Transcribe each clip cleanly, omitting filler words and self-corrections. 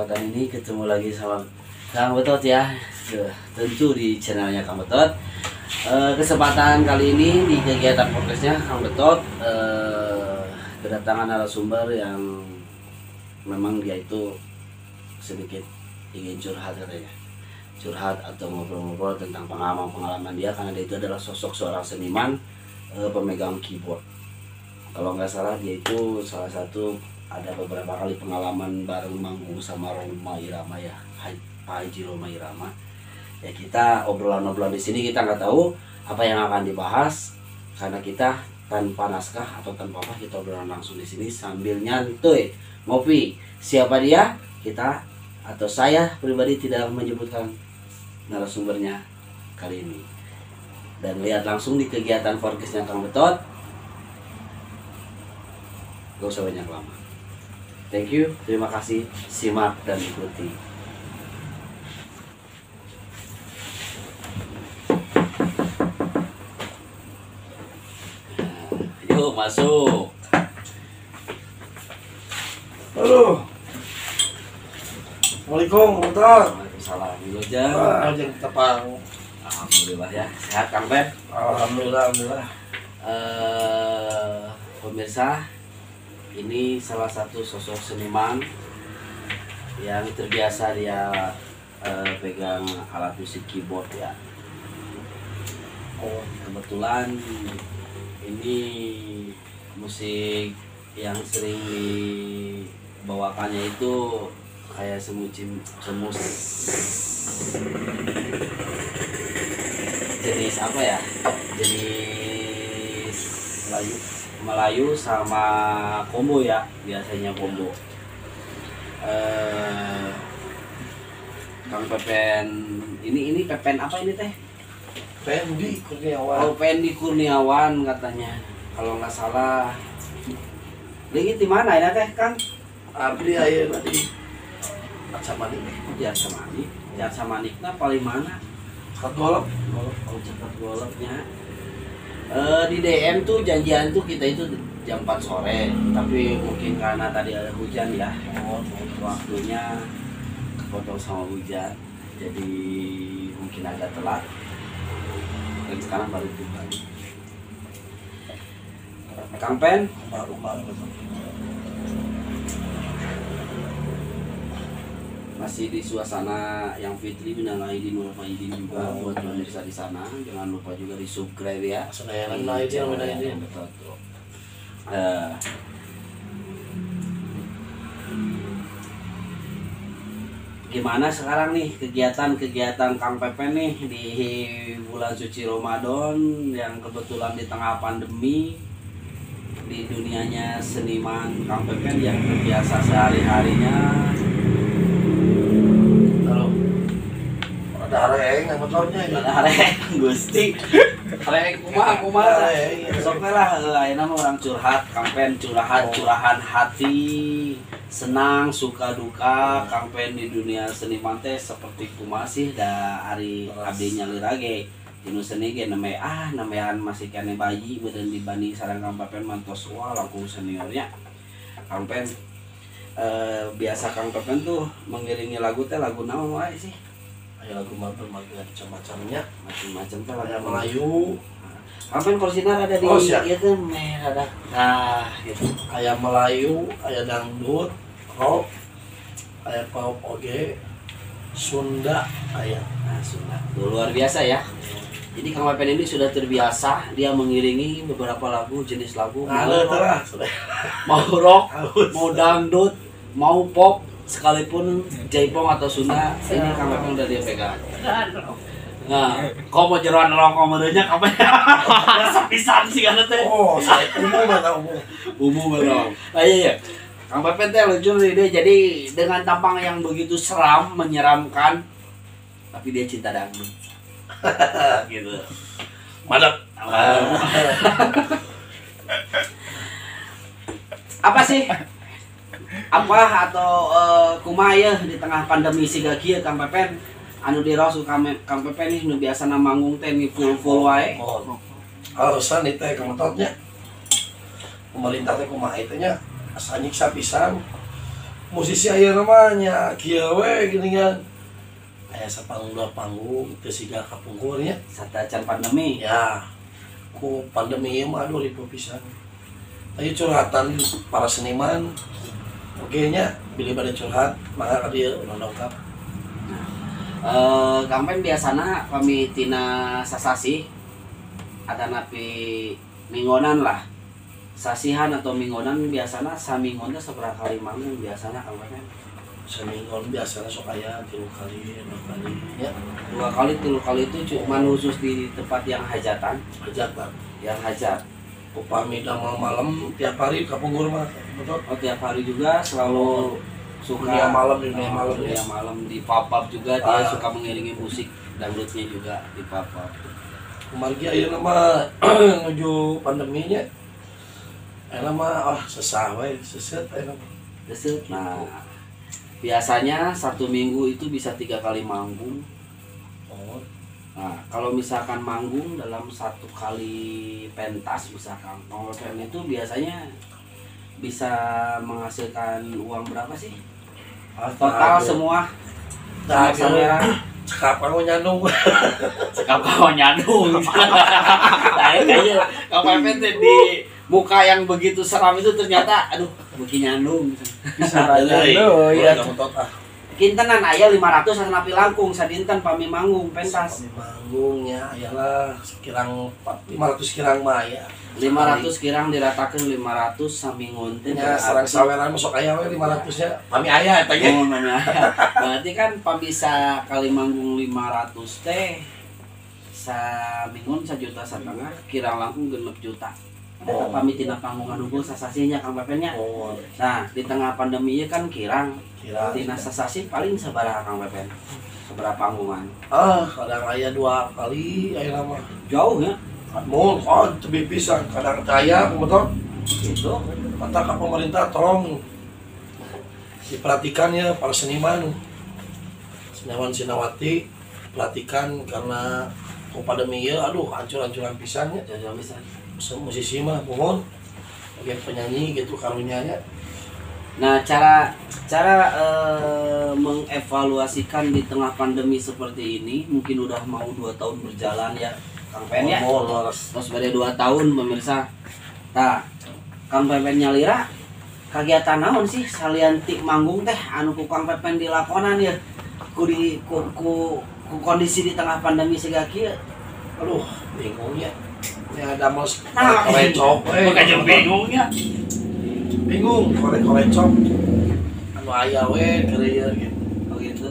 kesempatan ini ketemu lagi sama Kang Betot ya, tentu di channelnya Kang Betot. Kesempatan kali ini di kegiatan podcastnya Kang Betot kedatangan narasumber yang memang dia itu sedikit ingin curhat katanya, curhat atau ngobrol-ngobrol tentang pengalaman dia, karena dia itu adalah sosok seorang seniman pemegang keyboard. Kalau nggak salah dia itu salah satu ada beberapa kali pengalaman bareng manggung sama Roma Irama ya, Pak Haji Roma Irama. Ya kita obrolan-obrolan di sini kita nggak tahu apa yang akan dibahas karena kita tanpa naskah atau tanpa apa, kita obrolan langsung di sini sambil nyantuy ngopi. Siapa dia? Kita atau saya pribadi tidak menyebutkan narasumbernya kali ini. Dan lihat langsung di kegiatan podcastnya Kang Betot. Gak usah banyak lama. Thank you, terima kasih, simak dan ikuti. Yuk masuk. Halo. Assalamualaikum, Betot. Waalaikumsalam. Wilujeng. Ajeng tepang. Alhamdulillah ya, sehat Kang Ben. Alhamdulillah. Pemirsa, ini salah satu sosok seniman yang terbiasa dia pegang alat musik keyboard ya. Oh, kebetulan ini musik yang sering dibawakannya itu kayak semus jenis apa ya, jenis Melayu sama combo ya, biasanya combo. Kang Pepen ini Pepen apa ini teh? Pendi Kurniawan. Oh, Pendi Kurniawan katanya kalau nggak salah. Lagi di mana ya teh Kang? Abdi aya tadi. Acamanik. Jasa Manikna paling mana? Cepat golok. Oh, cepat goloknya. Di DM tuh janjian tuh kita itu jam 4 sore, tapi mungkin karena tadi ada hujan ya, waktunya kepotong sama hujan, jadi mungkin agak telat. Dan sekarang baru buka. Kang Pen, Baru. masih di suasana yang fitri, minal aidin wal faizin juga buat pemirsa di sana. Jangan lupa juga di subscribe ya. Senayan aidin wal faizin. Gimana sekarang nih kegiatan Kang Pepen nih di bulan suci Ramadan yang kebetulan di tengah pandemi, di dunianya seniman Kang Pepen yang terbiasa sehari-harinya. Ada areng yang motornya ini. Ada arek Gusti. Arek kumaha. Sok lah ayeuna mah orang curhat, Kang Pen curahan hati, senang, suka duka. Kang Pen di dunia seniman teh seperti kumaha sih da ari abdi nyalir ge. Dinu seni ge namean masih kene bayi beureun dibanding sareng Kang Pepen mantos wah langkung seniornya. Kang Pen biasa Kang Pepen tuh mengiringi lagu teh lagu naon wae sih? Aya lagu macam-macamnya. Macam-macam teh Aya lagu Melayu. Kapan kalau sinar ada di itu ada. Nah, gitu. Aya Melayu, aya dangdut, rock, aya pop oge, Sunda aya. Nah, Sunda. Tuh, luar biasa ya. Jadi Kang Pepen ini sudah terbiasa dia mengiringi beberapa lagu, jenis lagu. Mau rock, mau dangdut, mau pop, sekalipun jaipong atau Sunda, ini Kang Pepen udah dia pegang. Nah, kau mau jeroan rokok merenya kapan ya? Rasa pisan sih kan teh. Oh, saya umum belum. Nah iya. Kang Pepen teh lucu nih dia, jadi dengan tampang yang begitu seram, menyeramkan, tapi dia cinta dangdut. Gitu. Mantap. Apa sih? Apa atau kumaya di tengah pandemi siga kieu Kang Pepen anu diraos Kang Pepen nih nu biasana manggung teh ni full wae. Alasan itu ya kemetotnya pemerintah teh kumaha itu nya asa nyiksa pisan musisi aya namanya kieu we gini kan. Aya sapanggung dua panggung teu siga kapungkurnya. Satacan pandemi. Ya. Ku pandemi ieu mah aduh ripuh pisan. Ayo curhatan para seniman. Oke nya pilih pada curhat maka dia udah lengkap. Kang Pen biasana pamitina sasasi ada napi minggonan lah. Sasihan atau minggonan biasana samingon teh saberapa kali manggung biasana Kang Pen? Seminggu biasanya sok aya 3 kali, 2 kali ya. 2 kali, 3 kali itu cuma khusus di tempat yang hajatan, Hajatan. yang hajat. Upami damal malam tiap hari kapungkur mah betul. Oh tiap hari juga selalu suka Dunia malam, dunia malam, ya. dunia malam di pop-up juga dia Ah. suka mengiringi musik dangdutnya juga di pop-up. Kumargi aya nama menuju pandeminya. Aya nama sesah we, seset aya nama. Desut. Nah, biasanya 1 minggu itu bisa 3 kali manggung. Oh, Nah, kalau misalkan manggung dalam 1 kali pentas misalkan, Kang Pen itu biasanya bisa menghasilkan uang berapa sih? Total semua Nah, saya cekap aku nyandung. sekap kawan nyandung. Nah, kayaknya Kang Pen teh di muka yang begitu seram itu ternyata aduh beuki nyandung. Bisa aja lo ya. Kamu tot ah. Kintenan aya 500 sanapi langkung sadinten pami manggung pentas. Manggungnya ayalah sekirang 500 kirang mah ya. 500 kirang diratakeun 500 samingun teh. Ya sareng saweran masuk aya we 500 nya. Pami aya eta ge. Oh, mana aya. Berarti kan pabisa kali manggung 500 teh samingun 1,5 juta kirang langkung 6 juta. Eta Oh. pami tina panggungan unggul sasasinya Kang Pepen nya. Oh, Nah, di tengah pandemi ieu kan kirang kira. tina sasasi paling sabaraha Kang Pepen? Sabaraha panggungan? Kadang aya 2 kali aya nama. Jauh ya. Mun teu pisan kadang teu aya betul. Gitu. Kata ka pemerintah tolong diperhatikan ya para seniman. Seniman Sinawati perhatikan karena pandemi ieu aduh hancur-hancuran pisan ya. Jauh bisa. Musisi mah mohon bagian penyanyi gitu karunyanya. Nah, cara mengevaluasikan di tengah pandemi seperti ini, mungkin udah mau 2 tahun berjalan ya, Kang Pen ya. Mohon Terus pada 2 tahun pemirsa. Nah, Kang Pepen nyalira kegiatan naon sih salian ti manggung teh anu ku Kang Pepen dilakonan ya. Ku kondisi di tengah pandemi siga kieu. aduh bingung ya. Ya ada mos Nah, korecok bukan jeung bingungnya. bingung korecok anu aya we keur gitu. Oh gitu.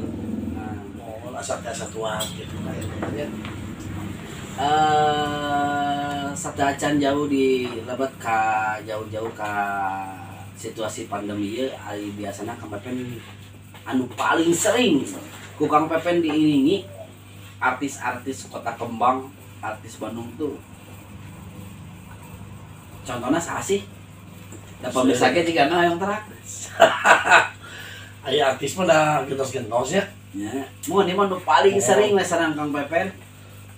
Nah, Mohon asal-asatuan gitu kayaknya. Sadacan jauh di lebat jauh-jauh ka situasi pandemi ya ari biasana Kang Pepen anu paling sering ku Kang Pepen diiringi artis-artis kota kembang, artis Bandung tuh contohnya saha sih? Da pemirsa ge jika yang terak. Aya artis mah dah gentos-gentos ya. Ya, mun ieu mah nu paling sering we sareng Kang Pepen.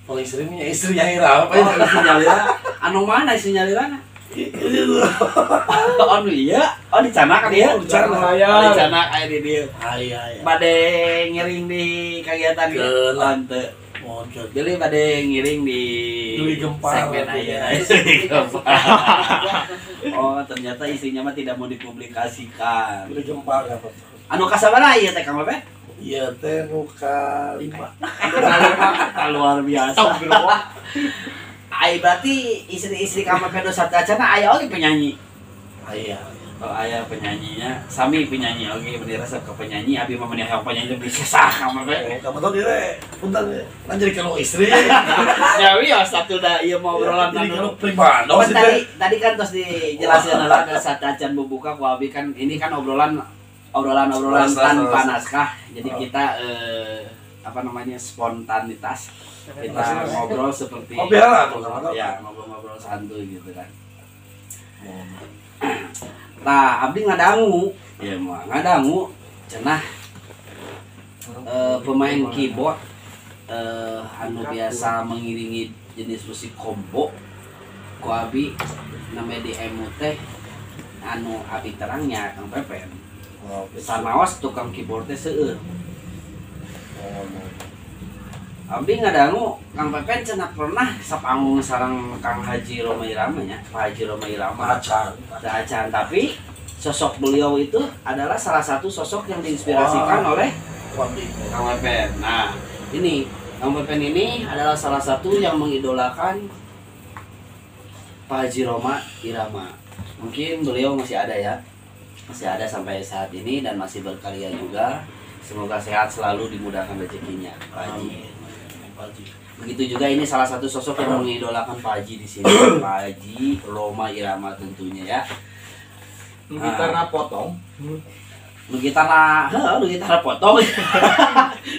Paling seringnya istri yang ira apa Oh, itu? isi nyalira. Anu mana isi nyalirana? Oh, anu iya. Oh, di Canak kan ya? Oh, di Canak. Oh, di Canak aya di dieu. Aya ya. Bade ngiring di kegiatan Keun. ieu. Lante. Mohon ke Jadi bade ngiring di Duli Gempar. segmen aya. Duli Gempar. Oh, ternyata isinya mah tidak mau dipublikasikan. Duli Gempar apa tuh? Anu kasabaraha ieu teh Kang Pepen? Iya teh nu ka 5. Luar biasa. Ai berarti istri-istri Kang Pepen Sardacana aya oge penyanyi. Aya. Kalau ayah penyanyinya, sami penyanyi oke, bener resep ke penyanyi, abi mah meuni hayang penyanyi bisa sah Kang Pepen. Kamu tahu dire. Punten kan jadi kalau istri. Ya wios satu da ieu mau obrolan Jadi anu. kalau pribadi Oh, sih tadi tadi kan terus dijelaskan lah saat acan bubuka ku abi kan ini kan obrolan tanpa naskah. Jadi kita apa namanya spontanitas. Kita ngobrol seperti Ngobrol lah, ngobrol. ya, ngobrol-ngobrol santuy gitu kan. Nah, abdi ngadangu, ya mah ngadangu cenah pemain keyboard anu biasa mengiringi jenis musik kombo ku abi namanya di emu teh anu abi terangnya Kang Pepen Oh, Sanaos tukang keyboard teh seueur. oh. Abdi ngadangu Kang Pepen cenah pernah sapanggung sareng Kang Haji Roma Irama nya, Pak Haji Roma Irama. Acan, tapi sosok beliau itu adalah salah satu sosok yang diinspirasikan oleh Kang Pepen. Nah, ini Kang Pepen ini adalah salah satu yang mengidolakan Pak Haji Roma Irama. Mungkin beliau masih ada ya, masih ada sampai saat ini dan masih berkarya juga. Semoga sehat selalu, dimudahkan rezekinya, Pak Haji. Begitu juga ini salah satu sosok yang mengidolakan Pak Haji di sini, Pak Haji Roma Irama tentunya ya. Gitarna potong. Gitarna, lu gitarna potong.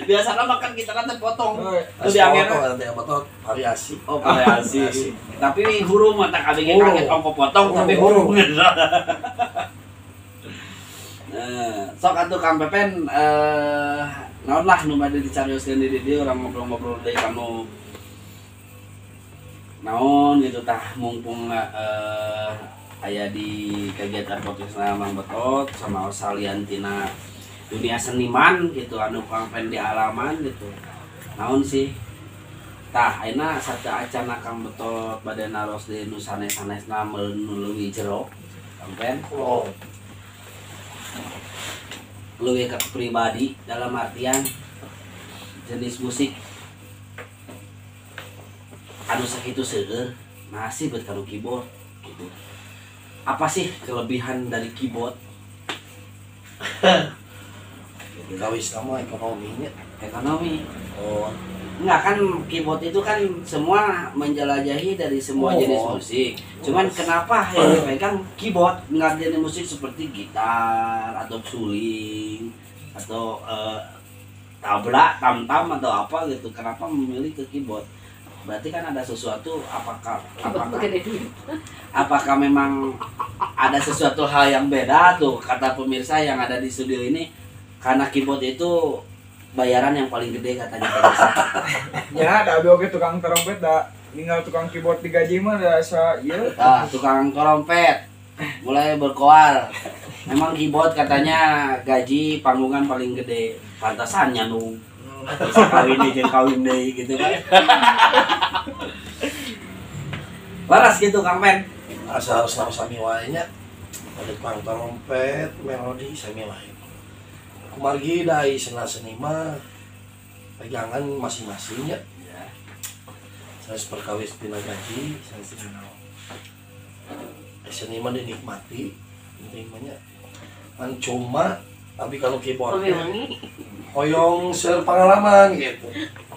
Biasanya makan gitarna teh potong. Lebih angin nanti apa variasi. Oh, variasi. Tapi hurung mata kabeh kaget ongko potong tapi hurung. Sok atuh Kang Pepen naon lah nu bade dicarioskeun di dieu urang ngobrol-ngobrol deui kanu naon gitu tah mumpung aya di kegiatan podcast Mang Betot sama salian tina dunia seniman gitu anu Kang Pepen di alaman gitu. Naon sih? Tah ayeuna sateacana Kang Betot bade naros di nu sanes-sanesna meuleuwi jero Kang Pepen. Oh. Lebih ke pribadi dalam artian jenis musik anu sakitu seueur masih buat kanu keyboard gitu. Apa sih kelebihan dari keyboard? Kawis nama ekonominya. Ekonomi. Oh. Enggak kan keyboard itu kan semua menjelajahi dari semua jenis musik. Cuman kenapa yang dipegang keyboard enggak jenis musik seperti gitar atau suling atau tabla, tam-tam atau apa gitu. Kenapa memilih ke keyboard? Berarti kan ada sesuatu apakah memang ada sesuatu hal yang beda tuh kata pemirsa yang ada di studio ini karena keyboard itu bayaran yang paling gede katanya pemirsa. Ya, da oge tukang trompet da tinggal tukang keyboard digaji mah da asa ieu. Nah, tukang trompet mulai berkoar. Memang keyboard katanya gaji panggungan paling gede. Pantasannya nu bisa kawin deui gitu kan. Waras gitu Kang Pen. Asal sami wae nya. Ada tukang trompet, melodi sami wae. Kumargi dari seniman pegangan masing-masingnya ya. Saya perkawis dina gaji saya seniman seniman dinikmati intinya kan cuma tapi kalau keyboard hoyong ser pengalaman gitu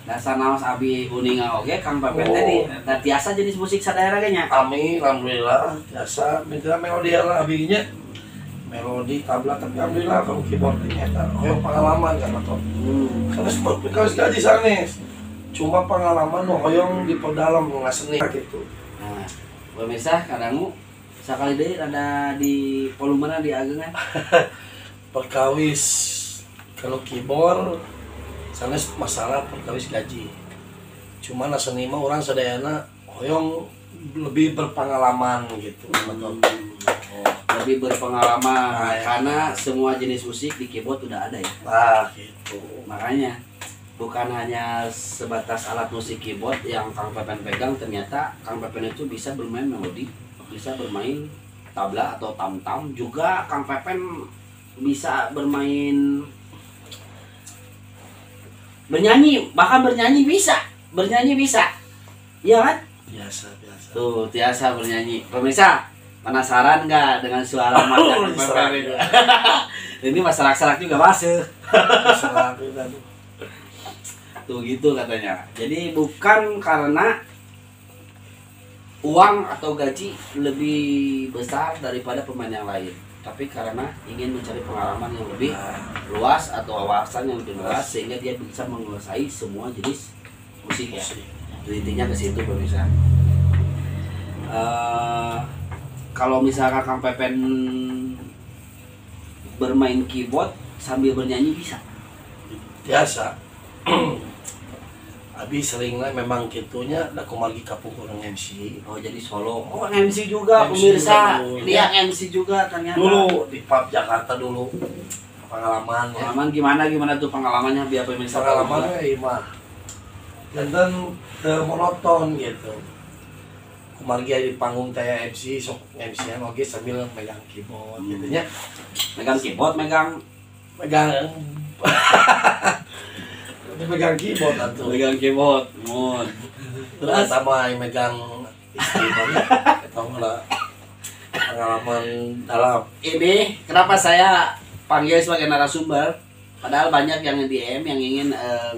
Dasar naos abi uninga oge Kang Pepen tadi da tiasa jenis musik sadaerah ge nya. Kami alhamdulillah biasa minta melodi lah abinya melodi tabla tapi alhamdulillah kalau keyboard ini hoyong pengalaman kan atau karena seperti kalau gaji sanes cuma pengalaman hoyong di pedalam nggak seni gitu. Nah, pemirsa kadang sakali deui ada di volumena di agengan perkawis kalau keyboard sanes masalah perkawis gaji cuma seni mah orang sadayana hoyong lebih berpengalaman gitu. Lebih berpengalaman karena semua jenis musik di keyboard udah ada ya. Nah gitu. Makanya bukan hanya sebatas alat musik keyboard yang Kang Pepen pegang, ternyata Kang Pepen itu bisa bermain melodi, bisa bermain tabla atau tam-tam, juga Kang Pepen bisa bermain bernyanyi, bahkan bernyanyi bisa. Iya kan? Biasa. Tuh, biasa bernyanyi. Pemirsa, penasaran nggak dengan suara Kang Pepen itu? Ini masalah-masalah juga masuk. Tuh gitu katanya. Jadi bukan karena uang atau gaji lebih besar daripada pemain yang lain, tapi karena ingin mencari pengalaman yang lebih luas atau wawasan yang lebih luas sehingga dia bisa menguasai semua jenis musik ya. Intinya ke situ pemirsa. Kalau misalkan Kang Pepen bermain keyboard sambil bernyanyi bisa. Biasa. Abi sering lah memang gitunya da kumargi kapung orang MC. Oh jadi solo. Oh MC juga MC pemirsa. juga dulu, Dia MC juga ternyata. Dulu di pub Jakarta dulu pengalamannya. Pengalaman gimana tuh pengalamannya biar pemirsa tahu juga. Pengalamannya mah dan monoton gitu. Kumargi di panggung teh MC sok MC-an oge sambil megang keyboard gitu nya. Megang keyboard, megang megang keyboard atuh. megang keyboard. Mun. Terus sama yang megang istri mana? Tahu nggak pengalaman dalam Ini kenapa saya panggil sebagai narasumber? Padahal banyak yang DM yang ingin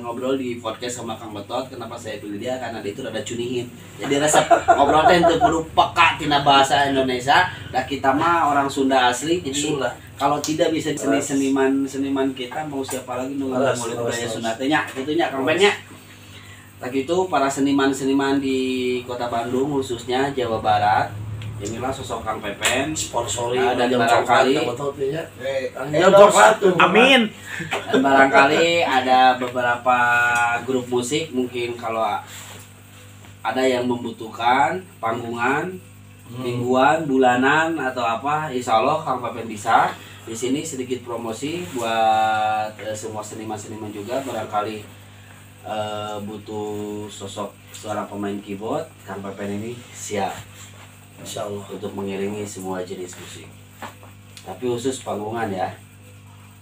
ngobrol di podcast sama Kang Betot. Kenapa saya pilih dia? Karena dia itu rada cunihin. Jadi resep ngobrol teh teu kudu peka tina bahasa Indonesia. Da kita mah orang Sunda asli. Jadi Sunda. kalau tidak bisa seniman kita mau siapa lagi nunggu mulai budaya Sunda teh nya gitunya Kang Ben nya. Tak itu para seniman-seniman di Kota Bandung khususnya Jawa Barat. Inilah sosok Kang Pepen. sponsori Dan jam barangkali- coklat betul ya. Amin. Dan barangkali ada beberapa grup musik mungkin kalau ada yang membutuhkan panggungan mingguan, bulanan atau apa, insya Allah Kang Pepen bisa. Di sini sedikit promosi buat semua seniman-seniman juga barangkali butuh sosok seorang pemain keyboard, Kang Pepen ini siap Insya Allah. untuk mengiringi semua jenis musik. Tapi khusus panggungan ya.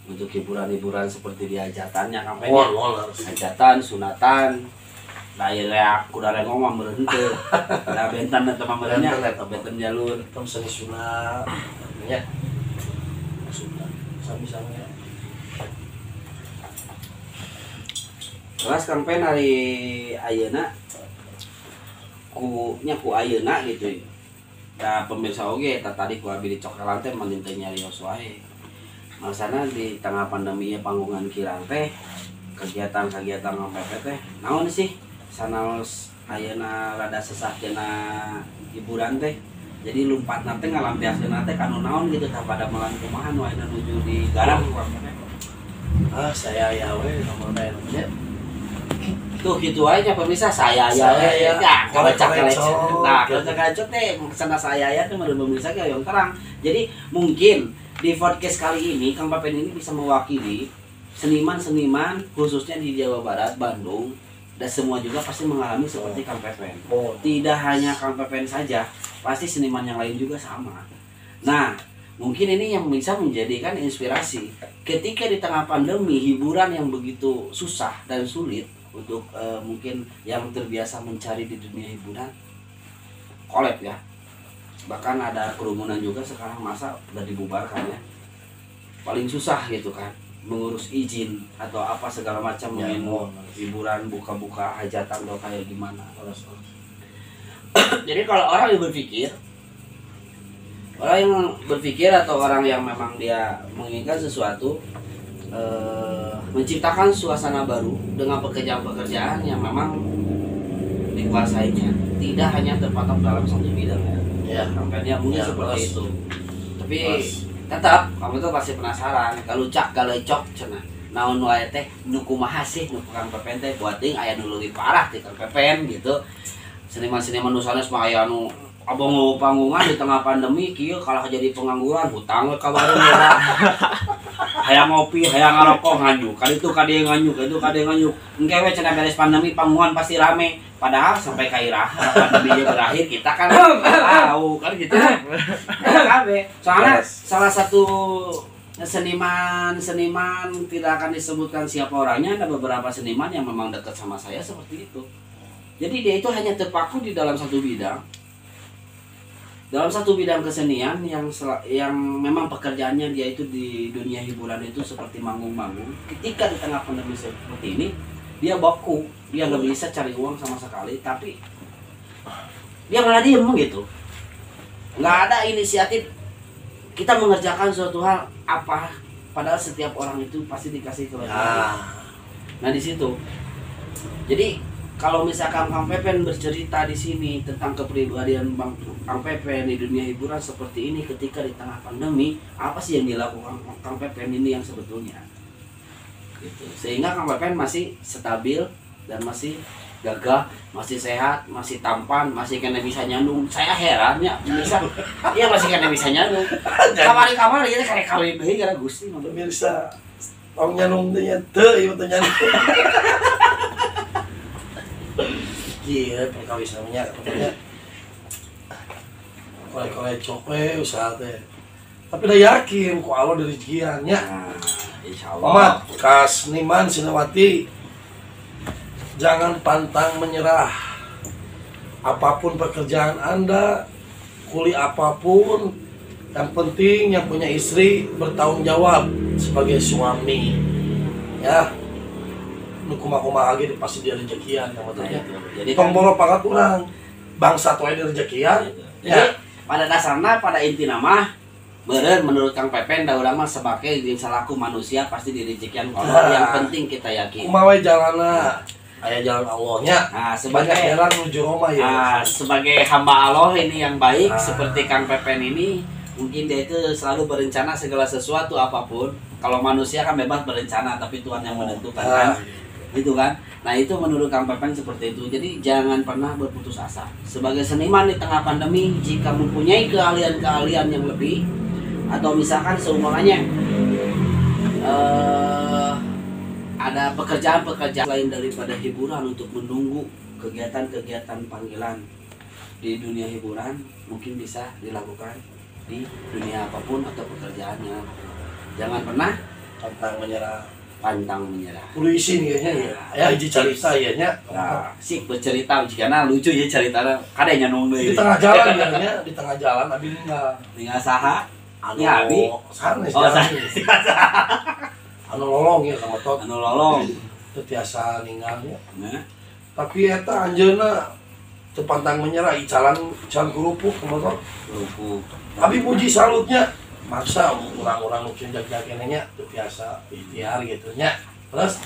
Untuk hiburan-hiburan seperti di hajatannya kampanye. Hajatan, sunatan. Nah ya kuda rengong mah meureun teu. Da bentan eta mah meureunnya eta benten jalur. Tem seni Sunda nya. Sunda. Sami-sami. Terus kampen hari ayeuna ku ayeuna gitu. Da pemirsa oge eta tadi ku abi di Cokelan teh mending teh nyarios wae. Maksana di tengah pandemi panggungan kirang teh kegiatan-kegiatan ngapepet teh naon sih sanaos ayeuna rada sesah cenah hiburan teh. Jadi lumpat nanti ngalampiaskeun teh kanu naon gitu tah pada melan kumaha nu ayeuna nuju di garang Saya ya we nomor daerah nya. tuh gitu aja pemirsa saya ya kalau cakalecot nah kalau cakalecot teh sana saya ya tuh menurut pemirsa kayak yang terang. Jadi mungkin di podcast kali ini Kang Pepen ini bisa mewakili seniman-seniman khususnya di Jawa Barat, Bandung, dan semua juga pasti mengalami seperti Kang Pepen. Tidak hanya Kang Pepen saja, pasti seniman yang lain juga sama. Nah, mungkin ini yang bisa menjadikan inspirasi ketika di tengah pandemi hiburan yang begitu susah dan sulit untuk mungkin yang terbiasa mencari di dunia hiburan collab ya. Bahkan ada kerumunan juga sekarang masa udah dibubarkan ya. Paling susah gitu kan mengurus izin atau apa segala macam Ya, mungkin hiburan buka-buka hajatan atau kayak gimana. Jadi kalau orang yang berpikir atau orang yang memang dia menginginkan sesuatu menciptakan suasana baru dengan pekerjaan-pekerjaan yang memang dikuasainya, tidak hanya terpatok dalam satu bidang ya. Kampanye mungkin seperti itu. Tapi tetap kamu tuh pasti penasaran kalau cak galecok cenah naon wae teh nu kumaha sih nu Kang Pepen teh buat ting aya nu leuwih parah ti Kang Pepen gitu. Seniman-seniman nu sanes mah aya nu abang panggungan di tengah pandemi kieu kalah jadi pengangguran hutang ka bareng ya. Hayang ngopi, hayang ngarokok nganyuk. Kali itu kade nganyuk, itu kade nganyuk. Engke we cenah beres pandemi panggungan pasti rame. Padahal sampai kairah pandemi berakhir kita kan tahu kan gitu. Kabeh. Soalnya salah satu seniman tidak akan disebutkan siapa orangnya, ada beberapa seniman yang memang dekat sama saya seperti itu. Jadi dia itu hanya terpaku di dalam satu bidang. Dalam satu bidang kesenian yang memang pekerjaannya dia itu di dunia hiburan itu seperti manggung-manggung. Ketika di tengah pandemi seperti ini, dia baku, dia nggak bisa cari uang sama sekali, tapi dia malah diem gitu. Nggak ada inisiatif kita mengerjakan suatu hal apa, padahal setiap orang itu pasti dikasih kelebihan. Nah di situ, jadi kalau misalkan Kang Pepen bercerita di sini tentang kepribadian Kang Pepen di dunia hiburan seperti ini ketika di tengah pandemi, apa sih yang dilakukan Kang Pepen ini yang sebetulnya? Gitu. Sehingga Kang Pepen masih stabil dan masih gagah, masih sehat, masih tampan, masih kena bisa nyandung. Saya heran ya, bisa. Iya masih kena bisa nyandung. Kamari kita kayak kawin deui gara Gusti. Pemirsa, tong nyandung teh nya teu ieu teh nyandung. Iya, perkawisannya katanya. Kole-kole cope usaha teh. Tapi udah yakin ku Allah dari rezekiannya. Nah, insyaallah. Omat, kas Niman Sinawati, jangan pantang menyerah. Apapun pekerjaan Anda, kuli apapun, yang penting yang punya istri bertanggung jawab sebagai suami. Ya, nu kumaha lagi pasti dia rezekian yang betulnya. Jadi Tong boro pakat urang, bangsa tuh ada rezekian. Jadi Ya, pada dasarnya pada inti nama beren menurut Kang Pepen da urang mah sebagai selaku manusia pasti direzekian Allah. Yang penting kita yakin. kumaha jalanna aya jalan Allahnya. Nah, Banyak sebagai jalan menuju Roma ya. sebagai hamba Allah ini yang baik Ah. seperti Kang Pepen ini mungkin dia itu selalu berencana segala sesuatu apapun. Kalau manusia kan bebas berencana tapi Tuhan yang menentukan kan. Gitu kan. Nah, itu menurut Kang Pepen seperti itu. Jadi jangan pernah berputus asa. Sebagai seniman di tengah pandemi jika mempunyai keahlian-keahlian yang lebih atau misalkan seumpamanya ada pekerjaan-pekerjaan lain daripada hiburan untuk menunggu kegiatan-kegiatan panggilan di dunia hiburan mungkin bisa dilakukan di dunia apapun atau pekerjaannya. Jangan pernah pantang menyerah. Kudu isin kayaknya ya. Ya hiji carita ya nya. Nah, sih bercerita jika lucu ya ceritanya kadenya nung Di deui. tengah jalan ya, di tengah jalan abi ninggal. Tinggal saha? Anu Ya, Abi. sanes Oh, jalan. Anu lolong ya sama tot. anu lolong. Teu tiasa ninggalnya. Nah, Tapi eta anjeunna teu pantang menyerah icalan kurupuk sama tot. lupuk. Abi puji salutnya. Maksa orang-orang mungkin jag-jagennya nya teu tiasa ikhtiar gitu nya. Terus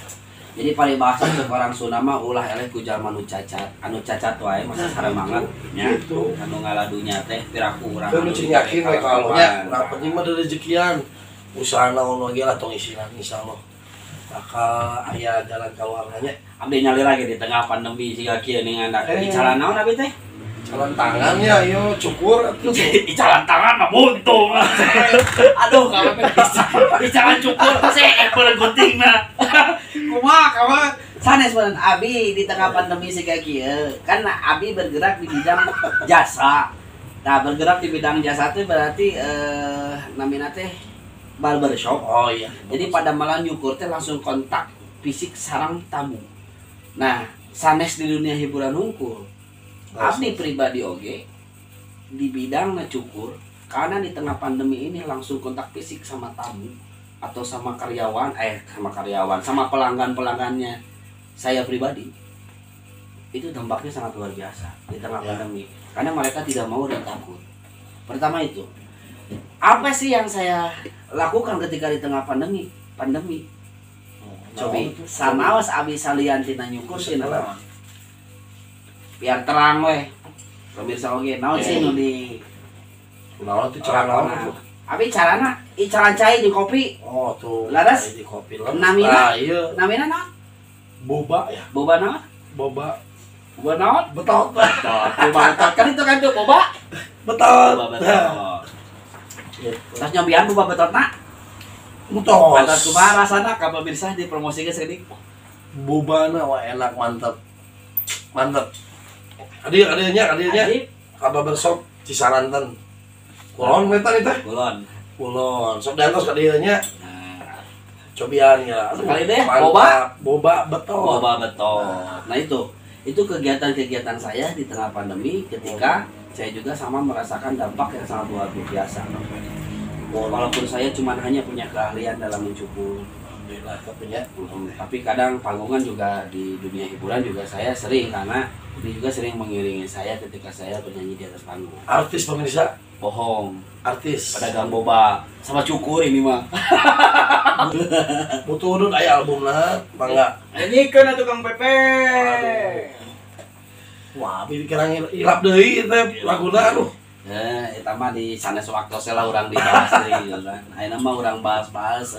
Jadi paling bahasa untuk orang Sunda mah ulah eleh ku jalma nu cacat. Anu cacat wae masa saremangat nya. Gitu. Anu ngaladunya teh piraku urang. teu nu cing yakin we ka Allahnya. Urang penting mah ada rezekian. Usaha naon lagi lah tong isinan insyaallah. Bakal aya jalan kaluarnya. Abdi nyalira ge di tengah pandemi siga kieu ningan bicara naon abi teh? Jalan tangannya ayo cukur atuh. Icalan tangan mah buntung. Aduh, kalau icalan cukur saya epel guntingna. Kumaha sanes beun abi di tengah pandemi siga kieu. Kan abi bergerak di bidang jasa. Nah, bergerak di bidang jasa itu berarti namina teh barbershop. Oh iya. Jadi pada malam nyukur teh langsung kontak fisik sarang tamu. Nah, sanes di dunia hiburan hungkul. Abdi pribadi oge di bidang ngecukur karena di tengah pandemi ini langsung kontak fisik sama tamu atau sama sama pelanggan-pelanggannya saya pribadi itu dampaknya sangat luar biasa di tengah pandemi karena mereka tidak mau dan takut. Pertama itu apa sih yang saya lakukan ketika di tengah pandemi cobi sanaos abi salian tina nyukur tina naon biar terang weh pemirsa oge naon sih nu di Kunaon tuh cara naon tuh? abi carana icaran cai di kopi Oh tuh. Laras? Di kopi lem. Namina? Iya. namina naon Boba ya. boba naon Boba. boba naon Betot. boba betot kan itu kan tuh boba Betot. boba betot terus nyobian boba betot nak Betot. pantas kumaha rasana ka pemirsa dipromosikan sedikit Bobana wah enak mantep. Mantep. Adanya. Adip Kaba bersop Cisaranten. Kulon metan itu. kulon Kulon. Sok dantos ka dieu nya. nah Cobian ya. Aduh, Sekali deh, mantap. Boba betot. boba betot nah itu kegiatan-kegiatan saya di tengah pandemi ketika saya juga sama merasakan dampak yang sangat luar biasa. Walaupun saya cuma hanya punya keahlian dalam mencukur, Alhamdulillah katanya. tapi kadang panggungan juga di dunia hiburan juga saya sering karena dia juga sering mengiringi saya ketika saya bernyanyi di atas panggung. Artis pemirsa, Bohong, artis. pedagang boba sama cukur ini mah. Butuh udun aya albumna, mangga. Nyanyikan atuh Kang Pepe. Wah, pikiran ilap deui teh laguna aduh. Eta mah di sanes waktu lah urang dibahas deui gitu kan. Ayeuna mah urang bahas-bahas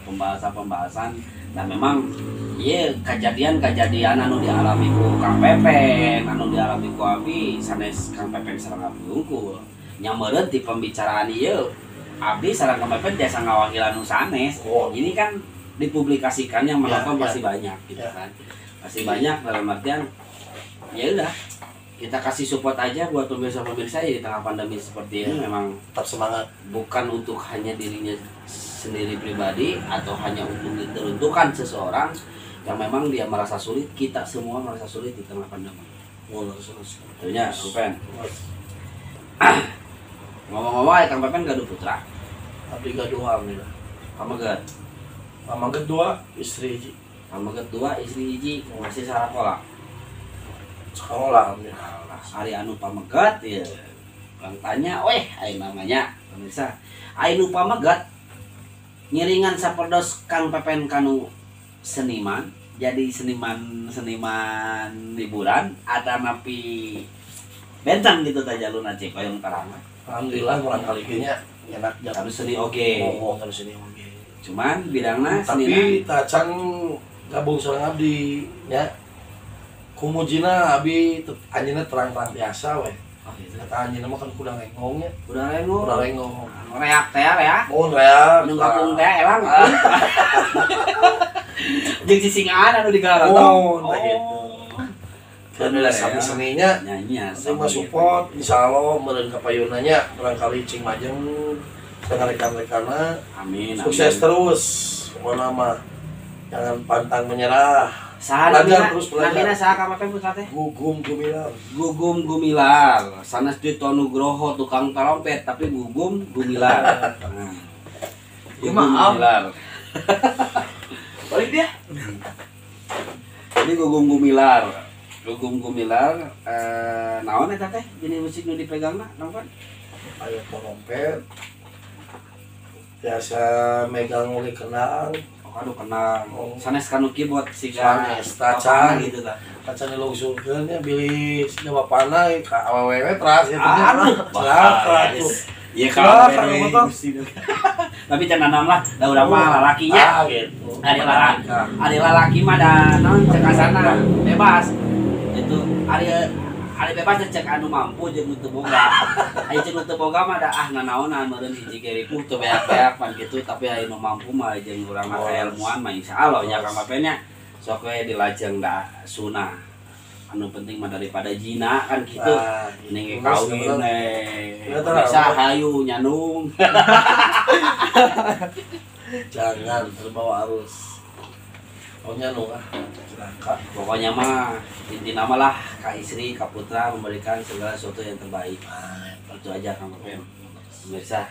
pembahasan-pembahasan. Nah memang Iya, kejadian anu dialami ku Kang Pepen, anu dialami ku Abi, sanes Kang Pepen sareng Abi unggul. Nyameureun ti pembicaraan ieu, Abi sareng Kang Pepen tiasa ngawakil anu sanes. Ini kan dipublikasikan yang menonton pasti banyak gitu kan. Pasti banyak dalam artian ya udah kita kasih support aja buat pemirsa-pemirsa ya di tengah pandemi seperti ini memang tetap semangat. Bukan untuk hanya dirinya sendiri pribadi atau hanya untuk diteruntukkan seseorang yang memang dia merasa sulit, kita semua merasa sulit di tengah pandemi. Tentunya, Pepen. Ngomong-ngomong, Kang Pepen gaduh putra. Abdi gaduh alhamdulillah. Pamaget. Pamaget 2, istri hiji. Pamaget 2, istri hiji, masih sekolah. Sekolah alhamdulillah. Hari anu pamaget ya. Orang tanya, "Weh, aing namanya pemirsa. Aing nu pamaget ngiringan saperdos Kang Pepen kanu seniman, jadi seniman hiburan ada napi bentang gitu ta jalurna cek koyong tarang. Alhamdulillah kurang kali nya enak Kanu seni oge. ngomong kanu seni oge. Cuman bidangna seni. Tapi tacan gabung sareng abdi nya. Kumujina abi anjeunna terang-terang biasa we. Oh gitu. Kata anjeunna mah kan kuda ngengong nya. Udah rengong. Kuda ngengong. Reak teh ya. Oh reak. Nu gabung teh elang. Jeung sisingaan anu digarot. Oh, gitu. Karena Bener sami ya. seninya Nyanyi sama support insyaallah meureun kapayunannya barangkali cing majeng dengan rekan-rekanna Amin. sukses terus pokona mah jangan pantang menyerah. Saha Belajar terus belajar. namina saha Kang Pepen putra teh? Gugum Gumilar. Gugum Gumilar, sanes Dito Nugroho tukang trompet tapi Gugum Gumilar. Nah. Gugum maaf. Gumilar. Balik dia. Ini Gugum Gumilar. Gugum Gumilar naon eta teh? Jenis musik nu dipegangna, naon? Aya trompet. Biasa megang oleh kenang, Oh, aduh kenal. Oh. Sanes kanu keyboard siga sanes tacan gitu lah. kacan dilungsurkeun nya bilih sia bapana ka awewe teras gitu nya. Aduh, Celaka tuh. Iya Celaka kan. nu betul. Tapi can nanam lah, da urang mah lalakinya. gitu. Ari lalaki mah da naon cek asana bebas. Itu ari bebas cek anu mampu jeung nu teu boga. Aya cek nu teu boga mah da nanaonan meureun hiji geripu teu beak-beak pan kitu tapi aya nu mampu mah jeung urang mah kailmuan mah insyaallah nya Kang Pepen nya sok we dilajeng da sunah. Anu penting mah daripada jina kan kitu. Ning kawin bisa hayu nyanung. Jangan terbawa arus. Pokoknya nu celaka. Pokoknya mah inti nama lah ka istri, ka putra memberikan segala sesuatu yang terbaik. Itu aja Kang Pepen. Pemirsa.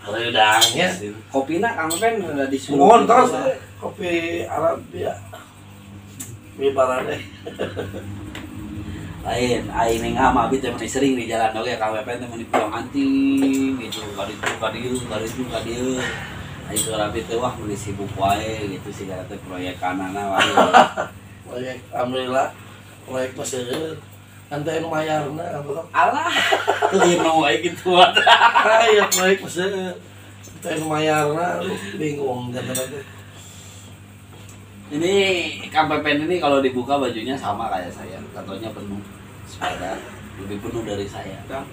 Redangnya. Kopina Kang Pepen udah disuruh. Mohon terus kopi Arabia. Bibaran Lain, aing ning ama abi teh mun sering di jalan oge Kang Pepen teh mun pulang anting gitu, ka dieu. Aing teh abi teh wah mun sibuk wae gitu sigara teh proyekanana wae. proyek alhamdulillah proyek masih kan teh nu mayarna apa Alah, lino wae gitu ada. aya proyek masih teh nu mayarna bingung katanya teh. Ini Kang Pepen ini kalau dibuka bajunya sama kayak saya, kantongnya penuh, sepeda lebih penuh dari saya. Kang.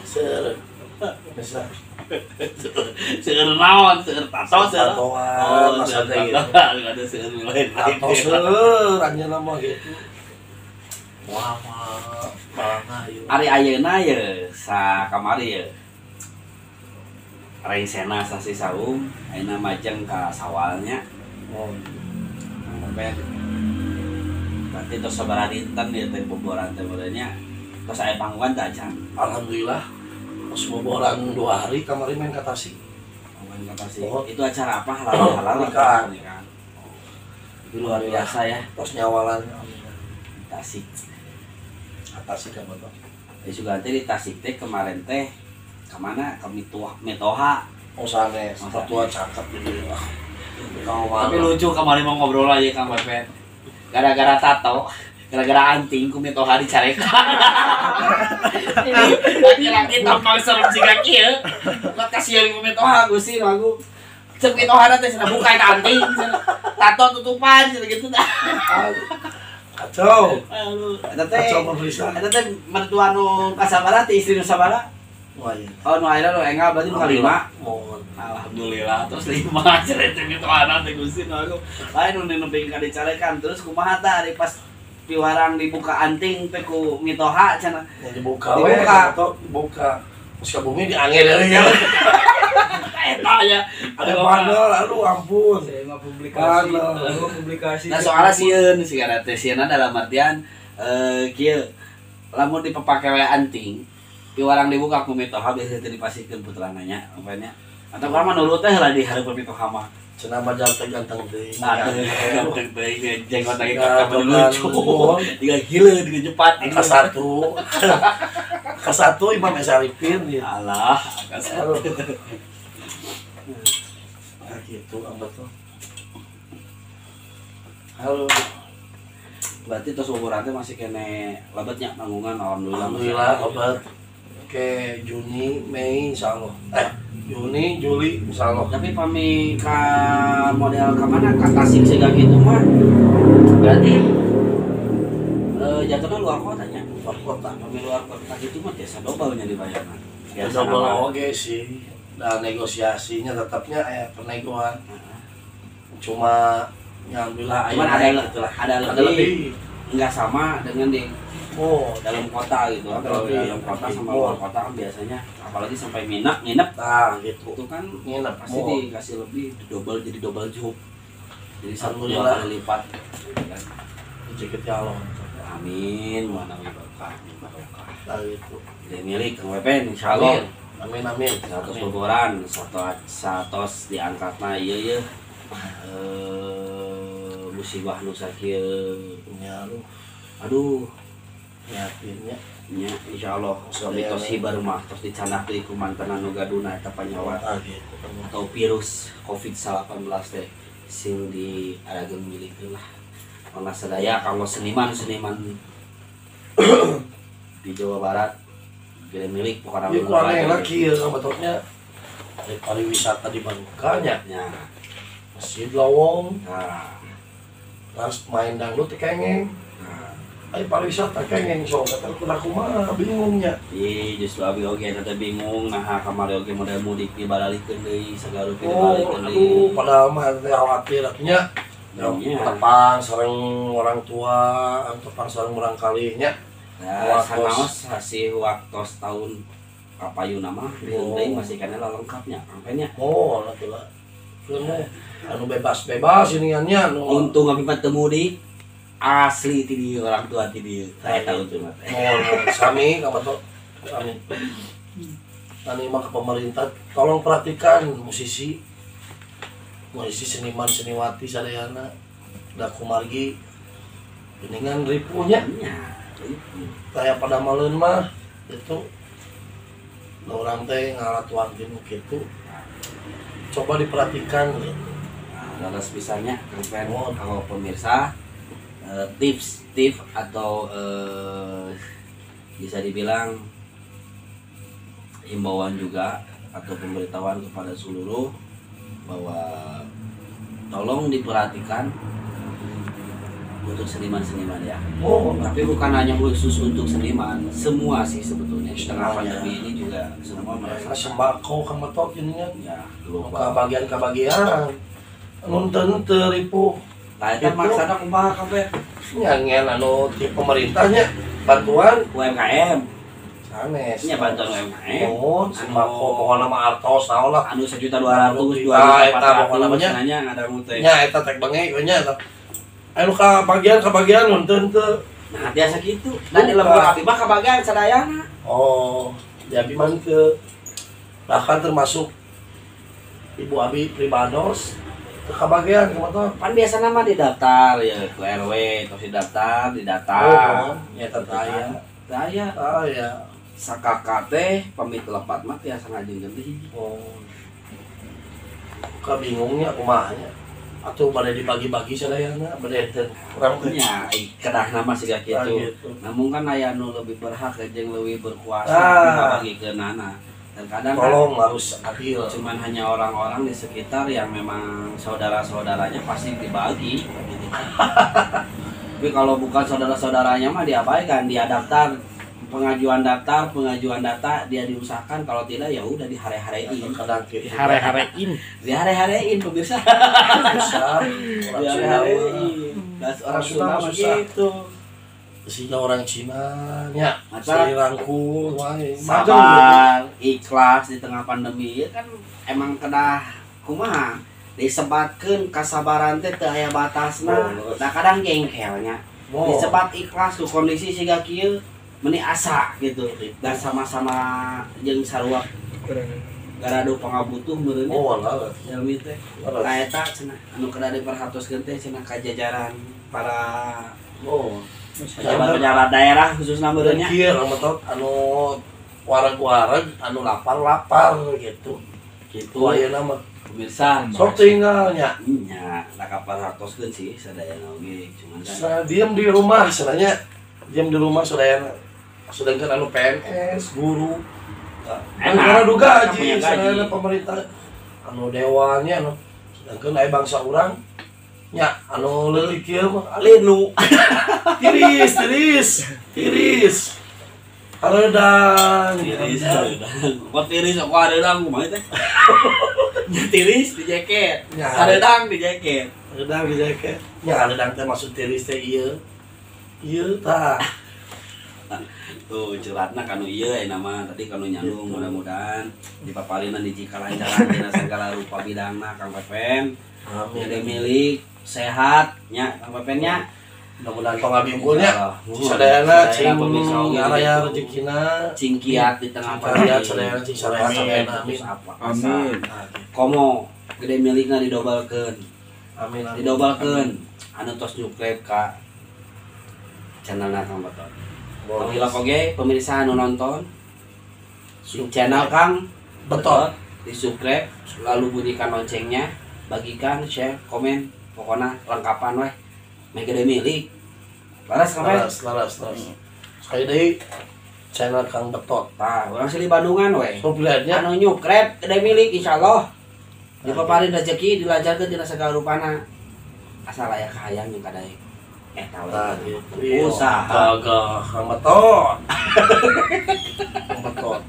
Seur bisa Seueur naon, seueur tato, seueur. tatoan masa teh gitu. Ada seueur lain. Tato seur anjeunna mah gitu. Wah, mah ieu. Ari ayeuna ye sa kamari ye. Reisena sasi saung, ayeuna majeng ka sawalnya. Oh, Kang Pepen. Berarti tos sabaraha dinten ieu teh boboran teh modelnya. Tos aya panggungan teh acan. alhamdulillah pas boboran 2 hari kamari main ka Tasik. Panggungan kata sih. Oh. Itu acara apa? Halal Pernikahan. kan. Itu luar biasa ya. Tos nyawalan Tasik. Tasik apa tuh? Juga nanti di Tasik teh kemarin teh kemana? Ke Metoha. Oh sanes, Oh, tatua sanes. cakep gitu. Tapi lucu kemarin mau ngobrol aja Kang Pepet. Gara-gara tato, gara-gara anting kumitoha dicarekan. Ini laki-laki tampang serem si kaki ya. Lah kasihan kumitoha Gusti aku. Cek kumitoha teh cenah buka eta anting. Tato tutupan gitu dah. Kacau. Eta teh. Kacau penulisan. Eta teh mertua nu kasabaraha teh istri nu sabaraha. Wah iya. Oh, nu akhirnya nu enggak berarti nu kalima. Mohon. Alhamdulillah terus 5 cerita gitu anak teh Gusti aku. Lain nu nepi ka dicarekan terus kumaha tah ari pas piwarang dibuka anting teh ku mitoha cenah. Yang dibuka atau dibuka. Muska bumi diangge deui ya. Eta nya. Ada panel, aduh ampun. Saya mah publikasi. Nah, soalnya sieun sigana teh sieunna dalam artian kieu lamun dipepake we anting piwarang dibuka ku mitoha biasa teh dipasikeun putrana nya upanya. Atau urang mah nurut teh lah di hareup mitoha mah. Cenah bajal teh ganteng deui. Nah, ganteng teh jenggot lagi kakak lucu. Tiga gila, tiga cepat. Angka satu Imam Esaripin ya. Alah, angka satu. Nah gitu betul. Halo. Berarti tos umuran teh masih kene lebetnya tanggungan Alhamdulillah obat. Oke, Juni, Mei insyaallah. Juni, Juli insyaallah. Tapi pami ka model ka mana ka Tasik sega gitu mah. Berarti jatuhnya luar kota nya. Luar kota, pami luar kota gitu mah biasa double nya dibayarna. Double oge sih. Dan negosiasinya tetapnya pernegoan. Cuma ya alhamdulillah ada lebih enggak sama dengan di dalam kota gitu. Kalau dalam kota sama luar kota kan biasanya apalagi sampai nginep gitu. Itu kan nginep pasti dikasih lebih double jadi double job. Jadi satu Alhamdulillah. kali lipat kan. Rezeki ya Allah. Amin, mana barokah. Gitu. Jadi milik Kang Wepen insyaallah. Amin. Satos boboran, satos diangkatna ieu ye. Musibah nu sakieu Ya lu aduh yakinnya nya insyaallah suami tos hibar mah tos dicandak deui ku mantenan nu gaduna eta panyawa gitu. atau virus COVID-19 teh sing diarageun milikeun lah. Karena sadaya kalau seniman-seniman di Jawa Barat gede milik pokoknya Ieu kurang lagi ya betulnya dari pariwisata di Bangkanya nya. Masjid Lawong Nah, terus main dangdut teh kengeng. Ai pariwisata kengeng sok eta kumaha bingungnya. Justru abi oge eta bingung nah kamari oge model mudik dibalikeun deui sagala dibalikeun deui. Aduh, padahal mah teh khawatir atunya. Tepang sareng orang tua, tepang sareng urang kalinya. Nah, sanaos hasih waktos tahun kapayuna mah deui masih kana lengkapnya angkanya. Atuh. Anu bebas-bebas iniannya Untung abi mah teu mudik. Asli ti dieu orang tua ti dieu. Saya tahu tuh mah. Sami kabato. Amin. Tani mah ke pemerintah tolong perhatikan musisi seniman seniwati sadayana da kumargi geningan ripunya kayak pada maleun mah itu orang teh ngalatuan kitu coba diperhatikan gitu. Laras bisanya kalau pemirsa tips atau bisa dibilang himbauan juga atau pemberitahuan kepada seluruh bahwa tolong diperhatikan untuk seniman-seniman ya. Tapi bukan hanya khusus untuk seniman, semua sih sebetulnya. Di tengah pandemi ini juga semua merasa sembako kemetot ininya. Ya, kebagian. Anu teu ripuh. Nah, itu maksudnya kumaha kabeh? Nyanyian anu ti pemerintahnya bantuan UMKM. sanes. Nya bantuan UMKM. Sembako pokona mah artos naon lah. Anu 1.200.000, 2.400.000 nanya ada teh. Nya eta tek benge nya eta. Anu kabagian mun teu. Nah, biasa gitu. Dan di lembur abi mah kabagian sadayana. Jadi man ke bahkan termasuk Ibu Abi pribados kebagian kumaha Kan biasa nama didaftar ya ke RW, terus didata. Ya tetaya. Saya Ya. sakaka teh pamit lepat mah tiasa ngajeng geuning. Kebingungnya kumaha nya. Atau pada dibagi-bagi sadayana bade teh kurang teh. nya kedah nama siga Ah, kitu. gitu. Namun kan aya nu lebih berhak jeung leuwih berkuasa Ah. dibagikeunana. Dan kadang kan Tolong harus adil. cuman hanya orang-orang di sekitar yang memang saudara-saudaranya pasti dibagi gitu kan. Tapi kalau bukan saudara-saudaranya mah diabaikan, dia daftar pengajuan data dia diusahakan, kalau tidak ya udah dihare-harein. Kadang gitu. Dihare-harein pemirsa. Susah. Orang Sunda Dihare-harein. Orang Sunda mah susah. gitu. Sehingga orang Cina nya Masa? sering rangkul wae. Sabar, ikhlas di tengah pandemi ya kan emang kena kumaha disebatkeun kasabaran teh teu aya batasna. Oh, Nah kadang jengkelnya Oh. disebat ikhlas ku kondisi siga kieu meni asa gitu. Dan sama-sama jeung sarua garadu pangabutuh meureun. Oh, walah. Jalmi teh Walah. kaeta cenah anu kada diperhatoskeun teh cenah ka jajaran para Oh. pejabat-pejabat daerah khususna meureun nya. Kieu metot anu wareg-wareg anu lapar-lapar gitu. Gitu ayeuna mah. Pemirsa, Sok tinggalnya. nya laka parhatoskeun sih sadayana oge cuman kan Nah, diam di rumah sebenarnya. Diam di rumah sadayana. Sedangkan anu PNS, guru, negara nu gaji, punya gaji. sadayana pemerintah anu dewanya anu sedangkan aya bangsa urang nya anu leutik kieu mah linu tiris. Hareudang. tiris kok tiris kok hareudang kumaha teh nya tiris di jaket Ya. hareudang di jaket Hareudang di jaket. Nya hareudang teh maksud tiris teh ieu. Ieu tah. tuh curhatna kanu ieu nama tadi kanu nyandung mudah-mudahan dipaparinna di lancaran dina segala rupa bidangna Kang Pepen jadi milik sehat nya Kang Pepen nya. Mudah-mudahan pangabingkulnya sadayana cing araya rezekina cing kiat di tengah karya pandemi. sadayana cing sarehat sampean amin. Amin. Komo gede milikna didobelkeun. Amin. Didobelkeun anu tos nyukrep ka channelna Kang Betot. Pangilak oge pemirsa anu nonton di channel Kang Betot. di subscribe lalu bunyikan loncengnya, bagikan, share, komen, pokoknya lengkapan weh. Meh gede milik. Laras Kang Betot. Laras. Sekali deui channel Kang Betot. Tah, urang asli Bandungan weh. So pilihannya Anu nyukrep gede milik insyaallah. Dipaparin rezeki dilancarkeun dina segala rupana. Asal aya kahayang jeung kadaek. Tahu. nah gitu. Usaha. Gagah Kang Betot. Kang Betot.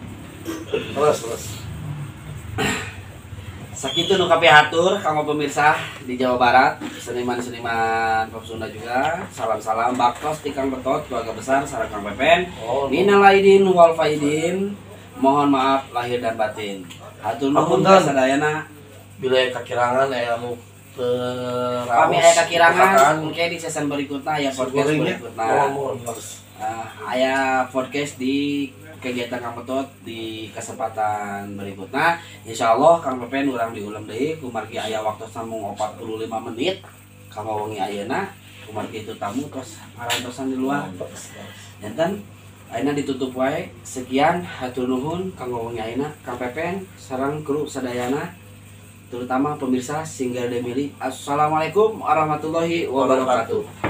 Terus. Sakitu nu kapihatur kanggo pemirsa di Jawa Barat, seniman-seniman pop Sunda juga. Salam-salam baktos ti Kang Betot, keluarga besar sareng Kang Pepen. Oh, Minal aidin wal faidin. Mohon maaf lahir dan batin. Hatur nuhun Apunten. sadayana. bila kakirangan anu Kami aya kakirangan mungkin di season berikutnya ya podcast berikutnya. Mohon. Aya podcast di kegiatan Kang Betot di kesempatan berikutnya. Insyaallah Kang Pepen urang diulang deui kumargi aya waktu sambung 45 menit. Kanggo wengi ayeuna kumargi itu tamu terus marantosan di luar. Janten ayeuna ditutup wae. Sekian hatur nuhun kanggo wengi ayeuna Kang Pepen sareng kru sadayana terutama pemirsa Singgah Demili. Assalamualaikum warahmatullahi wabarakatuh.